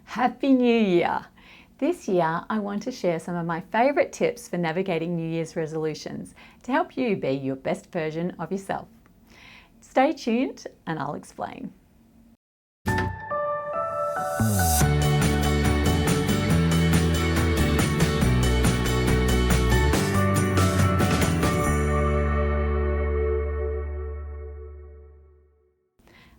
Happy New Year! This year, I want to share some of my favourite tips for navigating New Year's resolutions to help you be your best version of yourself. Stay tuned and I'll explain.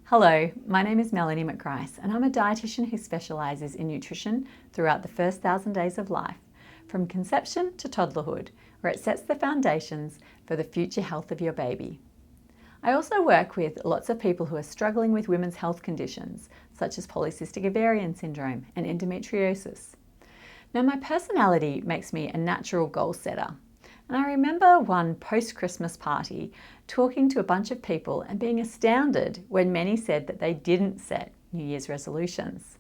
Hello, my name is Melanie and I'm a dietitian who specialises in nutrition throughout the first 1,000 days of life, from conception to toddlerhood, where it sets the foundations for the future health of your baby. I also work with lots of people who are struggling with women's health conditions, such as polycystic ovarian syndrome and endometriosis. Now, my personality makes me a natural goal setter. And I remember one post-Christmas party talking to a bunch of people and being astounded when many said that they didn't set New Year's resolutions.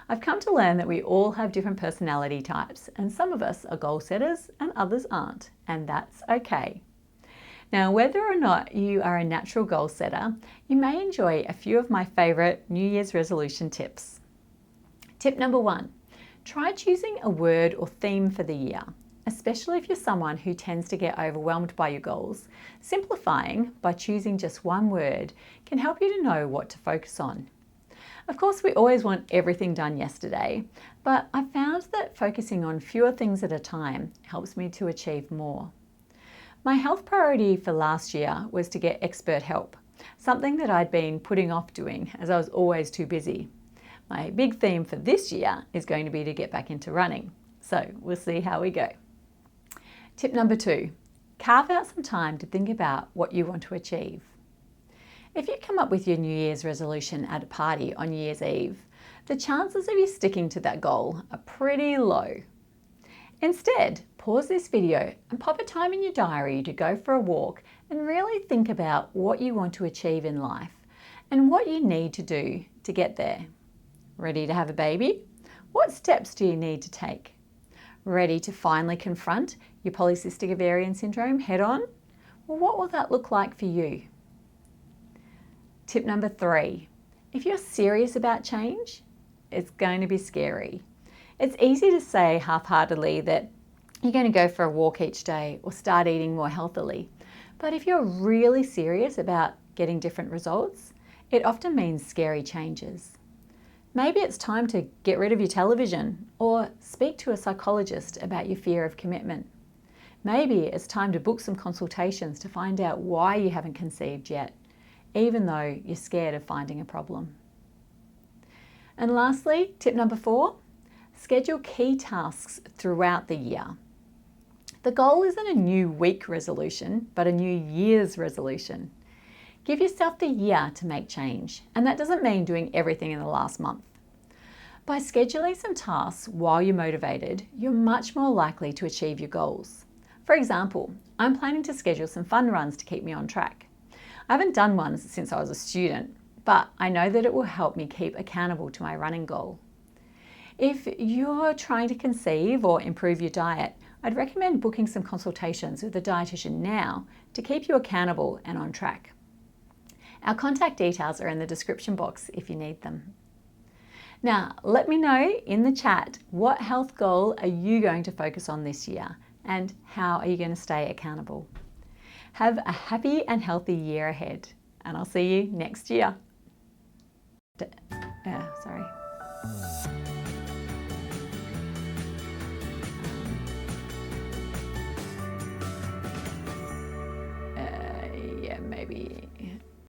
I've come to learn that we all have different personality types, and some of us are goal setters and others aren't, and that's okay. Now, whether or not you are a natural goal setter, you may enjoy a few of my favourite New Year's resolution tips. Tip number 1, try choosing a word or theme for the year. Especially if you're someone who tends to get overwhelmed by your goals, simplifying by choosing just one word can help you to know what to focus on. Of course, we always want everything done yesterday, but I've found that focusing on fewer things at a time helps me to achieve more. My health priority for last year was to get expert help, something that I'd been putting off doing as I was always too busy. My big theme for this year is going to be to get back into running, so we'll see how we go. Tip number 2, carve out some time to think about what you want to achieve. If you come up with your New Year's resolution at a party on New Year's Eve, the chances of you sticking to that goal are pretty low. Instead, pause this video and pop a time in your diary to go for a walk and really think about what you want to achieve in life and what you need to do to get there. Ready to have a baby? What steps do you need to take? Ready to finally confront your polycystic ovarian syndrome head on? Well, what will that look like for you? Tip number 3, if you're serious about change, it's going to be scary. It's easy to say half-heartedly that you're going to go for a walk each day or start eating more healthily. But if you're really serious about getting different results, it often means scary changes. Maybe it's time to get rid of your television or speak to a psychologist about your fear of commitment. Maybe it's time to book some consultations to find out why you haven't conceived yet, even though you're scared of finding a problem. And lastly, tip number 4, schedule key tasks throughout the year. The goal isn't a new week resolution, but a new year's resolution. Give yourself the year to make change, and that doesn't mean doing everything in the last month. By scheduling some tasks while you're motivated, you're much more likely to achieve your goals. For example, I'm planning to schedule some fun runs to keep me on track. I haven't done one since I was a student, but I know that it will help me keep accountable to my running goal. If you're trying to conceive or improve your diet, I'd recommend booking some consultations with a dietitian now to keep you accountable and on track. Our contact details are in the description box if you need them. Now, let me know in the chat, what health goal are you going to focus on this year and how are you going to stay accountable? Have a happy and healthy year ahead, and I'll see you next year. Maybe.